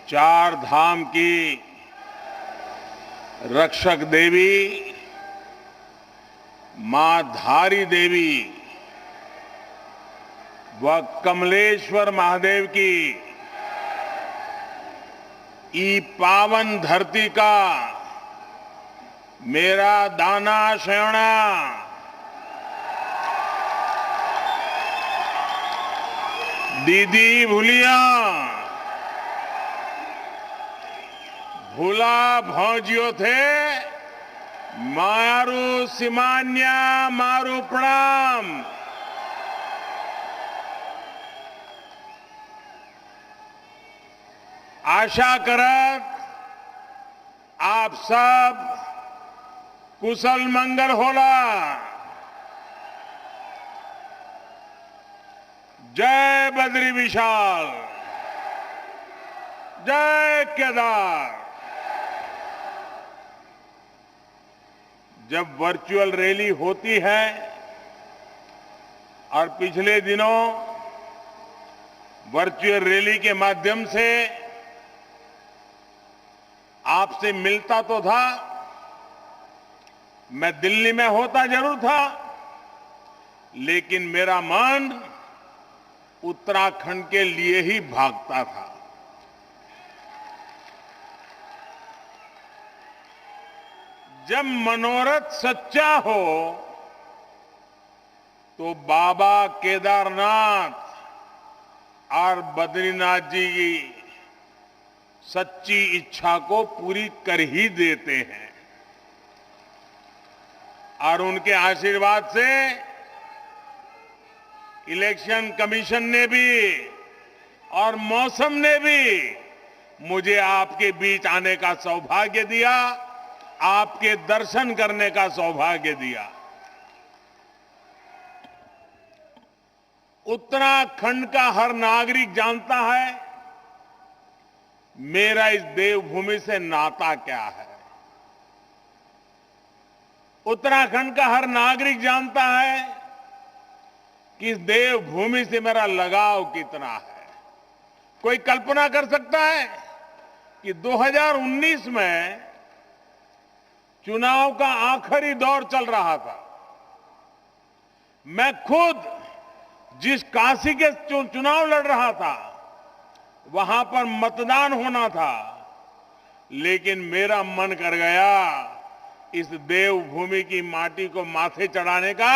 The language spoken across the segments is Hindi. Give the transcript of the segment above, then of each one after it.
चार धाम की रक्षक देवी मां धारी देवी व कमलेश्वर महादेव की ई पावन धरती का मेरा दाना श्रवणा दीदी भूलिया भूला भौजियो थे मारू सिमान्या मारू प्रणाम। आशा करत आप सब कुशल मंगल होला। जय बद्री विशाल, जय केदार। जब वर्चुअल रैली होती है और पिछले दिनों वर्चुअल रैली के माध्यम से आपसे मिलता तो था, मैं दिल्ली में होता जरूर था, लेकिन मेरा मन उत्तराखंड के लिए ही भागता था। जब मनोरथ सच्चा हो तो बाबा केदारनाथ और बद्रीनाथ जी की सच्ची इच्छा को पूरी कर ही देते हैं और उनके आशीर्वाद से इलेक्शन कमीशन ने भी और मौसम ने भी मुझे आपके बीच आने का सौभाग्य दिया, आपके दर्शन करने का सौभाग्य दिया। उत्तराखंड का हर नागरिक जानता है मेरा इस देवभूमि से नाता क्या है। उत्तराखंड का हर नागरिक जानता है कि इस देवभूमि से मेरा लगाव कितना है। कोई कल्पना कर सकता है कि 2019 में चुनाव का आखिरी दौर चल रहा था। मैं खुद जिस काशी के चुनाव लड़ रहा था वहां पर मतदान होना था, लेकिन मेरा मन कर गया इस देवभूमि की माटी को माथे चढ़ाने का।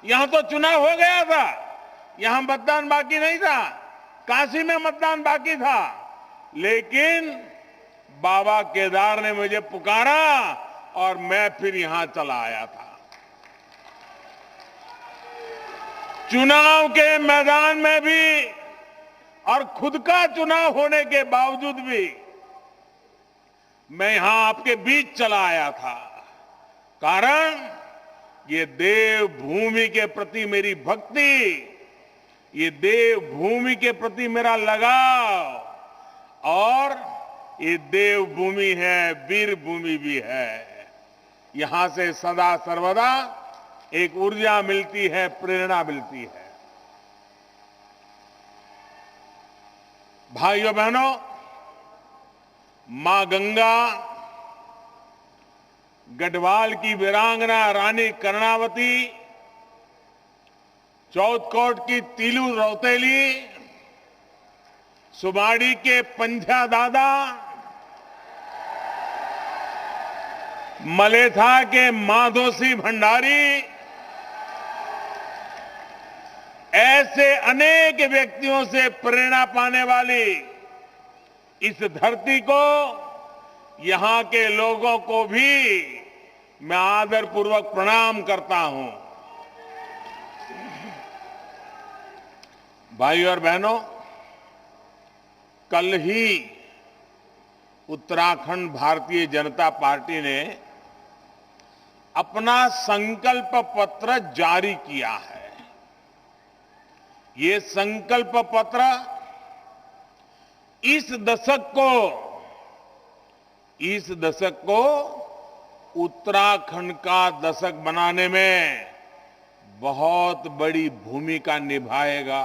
यहां तो चुनाव हो गया था, यहां मतदान बाकी नहीं था, काशी में मतदान बाकी था, लेकिन बाबा केदार ने मुझे पुकारा और मैं फिर यहां चला आया था। चुनाव के मैदान में भी और खुद का चुनाव होने के बावजूद भी मैं यहां आपके बीच चला आया था, कारण ये देवभूमि के प्रति मेरी भक्ति, ये देवभूमि के प्रति मेरा लगाव, और ये देवभूमि है, वीर भूमि भी है। यहां से सदा सर्वदा एक ऊर्जा मिलती है, प्रेरणा मिलती है। भाइयों बहनों, मां गंगा, गढ़वाल की वीरांगना रानी कर्णावती, चौथकोट की तीलू रौतेली, सुबाड़ी के पंजा दादा, मलेथा के माधोसी भंडारी, ऐसे अनेक व्यक्तियों से प्रेरणा पाने वाली इस धरती को, यहां के लोगों को भी मैं आदरपूर्वक प्रणाम करता हूं। भाइयों और बहनों, कल ही उत्तराखंड भारतीय जनता पार्टी ने अपना संकल्प पत्र जारी किया है। ये संकल्प पत्र इस दशक को उत्तराखंड का दशक बनाने में बहुत बड़ी भूमिका निभाएगा।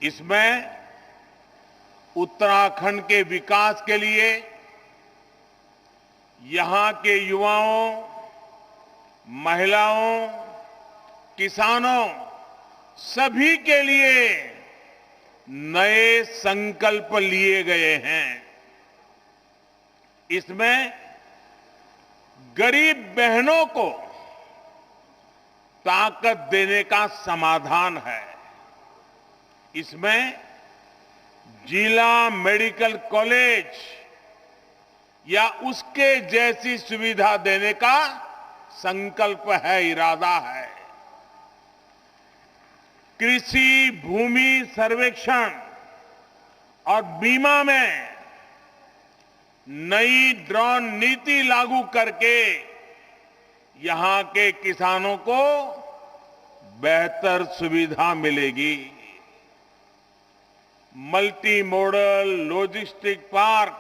इसमें उत्तराखंड के विकास के लिए यहां के युवाओं, महिलाओं, किसानों सभी के लिए नए संकल्प लिए गए हैं। इसमें गरीब बहनों को ताकत देने का समाधान है। इसमें जिला मेडिकल कॉलेज या उसके जैसी सुविधा देने का संकल्प है, इरादा है। कृषि भूमि सर्वेक्षण और बीमा में नई ड्रोन नीति लागू करके यहां के किसानों को बेहतर सुविधा मिलेगी। मल्टी मॉडल लॉजिस्टिक पार्क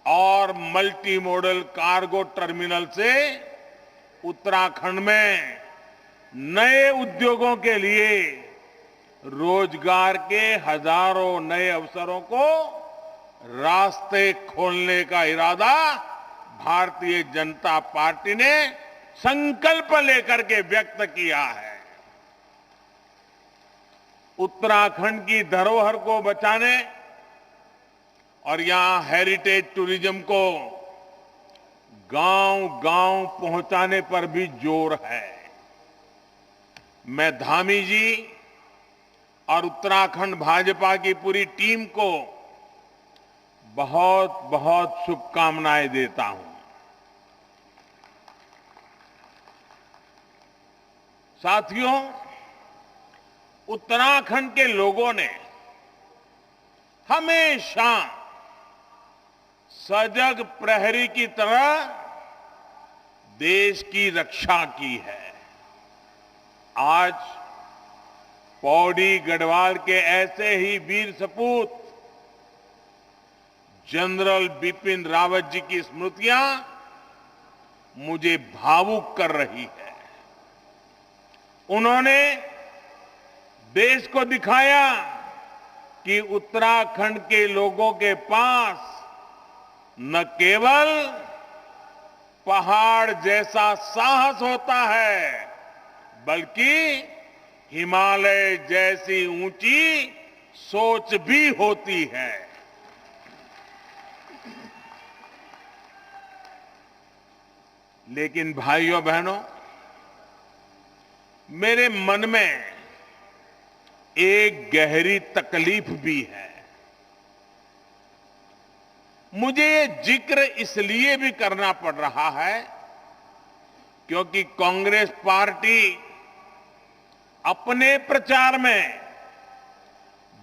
और मल्टी मॉडल कार्गो टर्मिनल से उत्तराखंड में नए उद्योगों के लिए रोजगार के हजारों नए अवसरों को रास्ते खोलने का इरादा भारतीय जनता पार्टी ने संकल्प लेकर के व्यक्त किया है। उत्तराखंड की धरोहर को बचाने और यहां हेरिटेज टूरिज्म को गांव-गांव पहुंचाने पर भी जोर है। मैं धामी जी और उत्तराखंड भाजपा की पूरी टीम को बहुत बहुत शुभकामनाएं देता हूं। साथियों, उत्तराखंड के लोगों ने हमेशा सजग प्रहरी की तरह देश की रक्षा की है। आज पौड़ी गढ़वाल के ऐसे ही वीर सपूत जनरल बिपिन रावत जी की स्मृतियां मुझे भावुक कर रही है। उन्होंने देश को दिखाया कि उत्तराखंड के लोगों के पास न केवल पहाड़ जैसा साहस होता है, बल्कि हिमालय जैसी ऊंची सोच भी होती है। लेकिन भाइयों बहनों, मेरे मन में एक गहरी तकलीफ भी है। मुझे ये जिक्र इसलिए भी करना पड़ रहा है क्योंकि कांग्रेस पार्टी अपने प्रचार में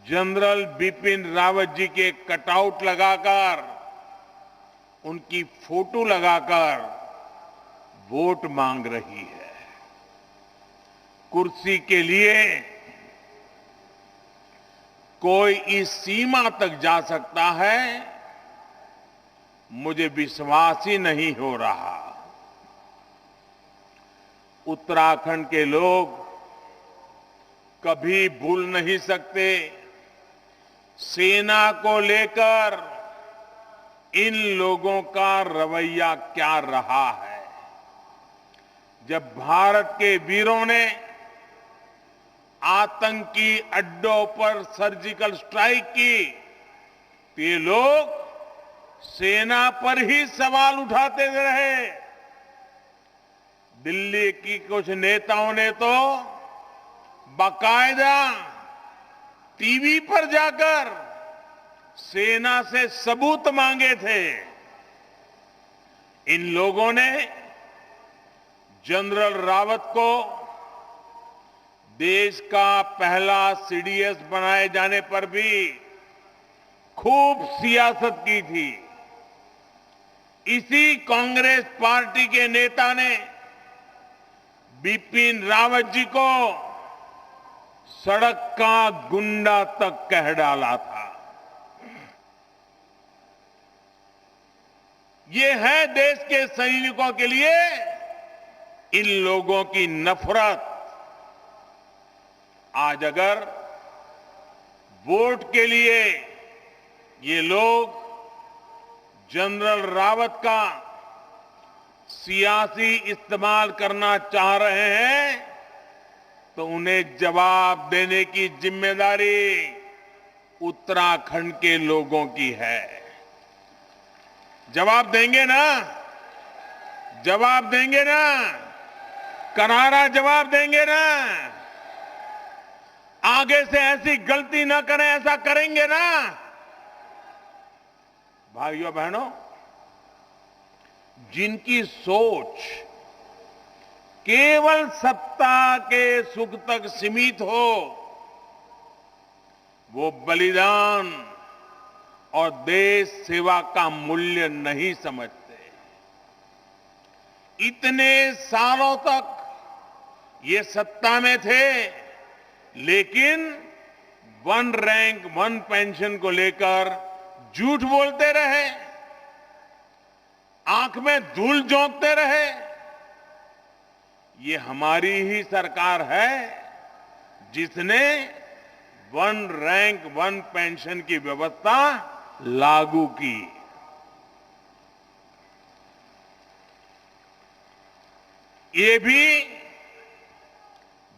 जनरल बिपिन रावत जी के कटआउट लगाकर, उनकी फोटो लगाकर वोट मांग रही है। कुर्सी के लिए कोई इस सीमा तक जा सकता है, मुझे विश्वास ही नहीं हो रहा। उत्तराखंड के लोग कभी भूल नहीं सकते सेना को लेकर इन लोगों का रवैया क्या रहा है। जब भारत के वीरों ने आतंकी अड्डों पर सर्जिकल स्ट्राइक की तो ये लोग सेना पर ही सवाल उठाते रहे। दिल्ली की कुछ नेताओं ने तो बाकायदा टीवी पर जाकर सेना से सबूत मांगे थे। इन लोगों ने जनरल रावत को देश का पहला सीडीएस बनाए जाने पर भी खूब सियासत की थी। इसी कांग्रेस पार्टी के नेता ने बिपिन रावत जी को सड़क का गुंडा तक कह डाला था। ये है देश के सैनिकों के लिए इन लोगों की नफरत। आज अगर वोट के लिए ये लोग जनरल रावत का सियासी इस्तेमाल करना चाह रहे हैं तो उन्हें जवाब देने की जिम्मेदारी उत्तराखंड के लोगों की है। जवाब देंगे ना? जवाब देंगे ना? करारा जवाब देंगे ना? आगे से ऐसी गलती ना करें, ऐसा करेंगे ना? भाइयों बहनों, जिनकी सोच केवल सत्ता के सुख तक सीमित हो, वो बलिदान और देश सेवा का मूल्य नहीं समझते। इतने सालों तक ये सत्ता में थे, लेकिन वन रैंक वन पेंशन को लेकर झूठ बोलते रहे, आंख में धूल झोंकते रहे। ये हमारी ही सरकार है जिसने वन रैंक वन पेंशन की व्यवस्था लागू की। ये भी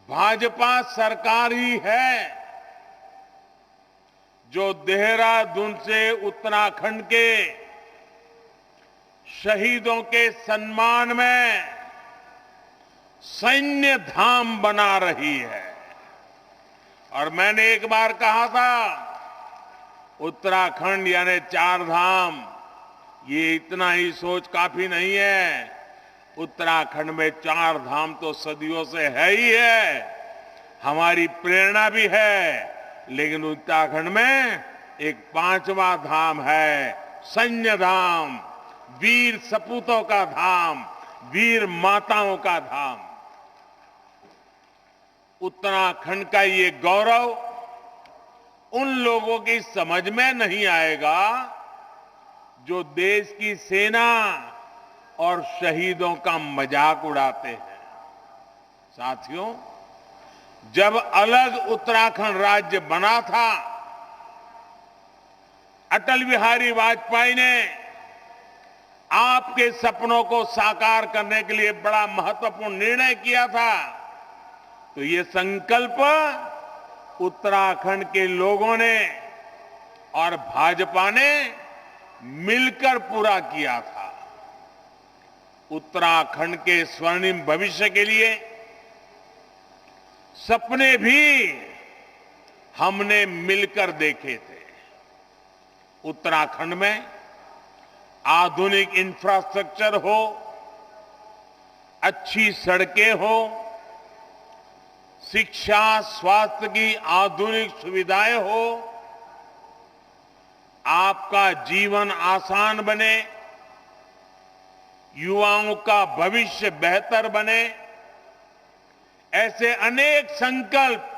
भाजपा सरकार ही है जो देहरादून से उत्तराखंड के शहीदों के सम्मान में सैन्य धाम बना रही है। और मैंने एक बार कहा था, उत्तराखंड यानी 4 धाम, ये इतना ही सोच काफी नहीं है। उत्तराखंड में 4 धाम तो सदियों से है ही है, हमारी प्रेरणा भी है, लेकिन उत्तराखंड में एक 5वां धाम है, सैन्य धाम, वीर सपूतों का धाम, वीर माताओं का धाम। उत्तराखंड का ये गौरव उन लोगों की समझ में नहीं आएगा जो देश की सेना और शहीदों का मजाक उड़ाते हैं। साथियों, जब अलग उत्तराखंड राज्य बना था, अटल बिहारी वाजपेयी ने आपके सपनों को साकार करने के लिए बड़ा महत्वपूर्ण निर्णय किया था। तो ये संकल्प उत्तराखंड के लोगों ने और भाजपा ने मिलकर पूरा किया था। उत्तराखंड के स्वर्णिम भविष्य के लिए सपने भी हमने मिलकर देखे थे। उत्तराखंड में आधुनिक इंफ्रास्ट्रक्चर हो, अच्छी सड़कें हो, शिक्षा स्वास्थ्य की आधुनिक सुविधाएं हो, आपका जीवन आसान बने, युवाओं का भविष्य बेहतर बने, ऐसे अनेक संकल्प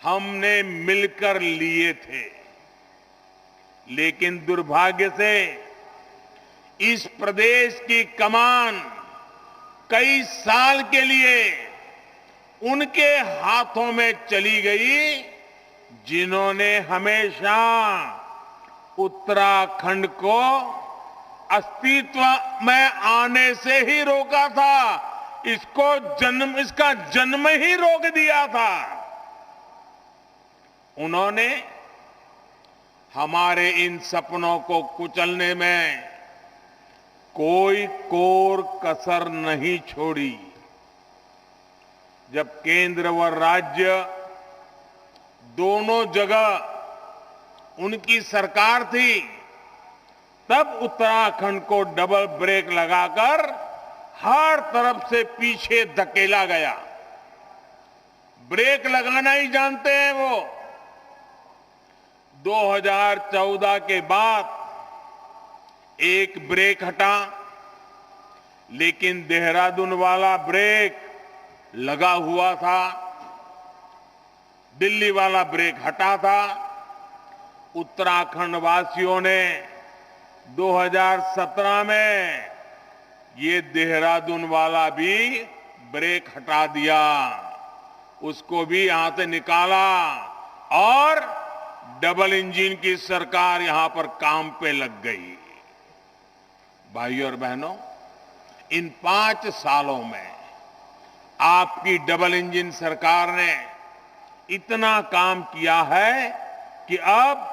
हमने मिलकर लिए थे। लेकिन दुर्भाग्य से इस प्रदेश की कमान कई साल के लिए उनके हाथों में चली गई जिन्होंने हमेशा उत्तराखंड को अस्तित्व में आने से ही रोका था, इसका जन्म ही रोक दिया था। उन्होंने हमारे इन सपनों को कुचलने में कोई कोर कसर नहीं छोड़ी। जब केंद्र व राज्य दोनों जगह उनकी सरकार थी, तब उत्तराखंड को डबल ब्रेक लगाकर हर तरफ से पीछे धकेला गया। ब्रेक लगाना ही जानते हैं वो। 2014 के बाद एक ब्रेक हटा, लेकिन देहरादून वाला ब्रेक लगा हुआ था, दिल्ली वाला ब्रेक हटा था। उत्तराखंड वासियों ने 2017 में ये देहरादून वाला भी ब्रेक हटा दिया, उसको भी यहां से निकाला और डबल इंजन की सरकार यहां पर काम पे लग गई। भाइयों और बहनों, इन 5 सालों में आपकी डबल इंजन सरकार ने इतना काम किया है कि अब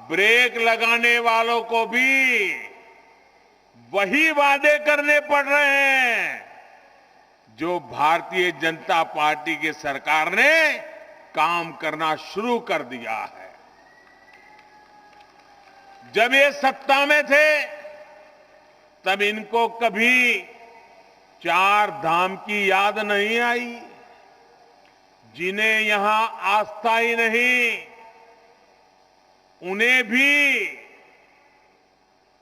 ब्रेक लगाने वालों को भी वही वादे करने पड़ रहे हैं जो भारतीय जनता पार्टी की सरकार ने काम करना शुरू कर दिया है। जब ये सत्ता में थे तब इनको कभी 4 धाम की याद नहीं आई। जिन्हें यहां आस्था ही नहीं, उन्हें भी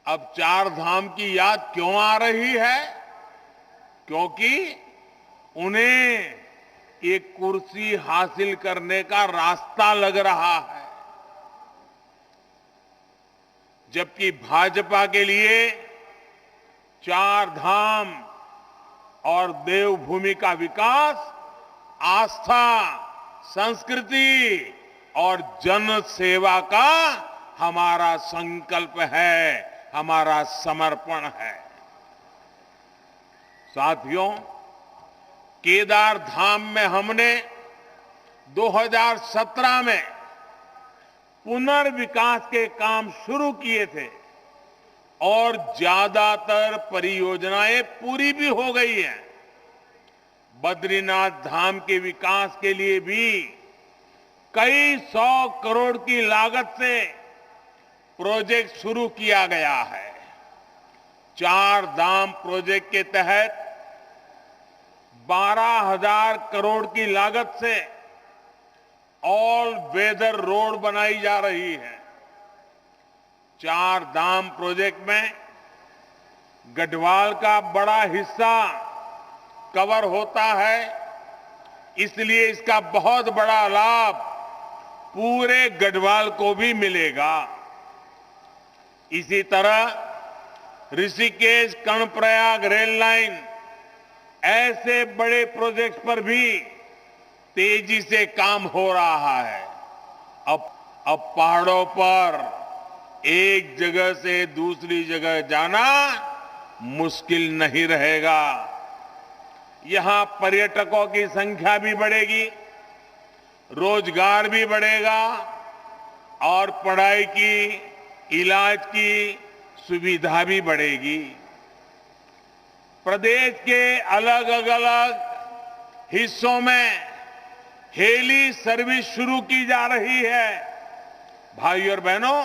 अब 4 धाम की याद क्यों आ रही है? क्योंकि उन्हें एक कुर्सी हासिल करने का रास्ता लग रहा है, जबकि भाजपा के लिए 4 धाम और देवभूमि का विकास आस्था, संस्कृति और जन सेवा का हमारा संकल्प है, हमारा समर्पण है। साथियों, केदार धाम में हमने 2017 में पुनर्विकास के काम शुरू किए थे और ज्यादातर परियोजनाएं पूरी भी हो गई हैं। बद्रीनाथ धाम के विकास के लिए भी कई 100 करोड़ की लागत से प्रोजेक्ट शुरू किया गया है। 4 धाम प्रोजेक्ट के तहत 12,000 करोड़ की लागत से ऑल वेदर रोड बनाई जा रही है। 4 धाम प्रोजेक्ट में गढ़वाल का बड़ा हिस्सा कवर होता है, इसलिए इसका बहुत बड़ा लाभ पूरे गढ़वाल को भी मिलेगा। इसी तरह ऋषिकेश कर्णप्रयाग रेल लाइन, ऐसे बड़े प्रोजेक्ट्स पर भी तेजी से काम हो रहा है। अब पहाड़ों पर एक जगह से दूसरी जगह जाना मुश्किल नहीं रहेगा। यहां पर्यटकों की संख्या भी बढ़ेगी, रोजगार भी बढ़ेगा और पढ़ाई की, इलाज की सुविधा भी बढ़ेगी। प्रदेश के अलग अलग हिस्सों में हेली सर्विस शुरू की जा रही है। भाइयों और बहनों,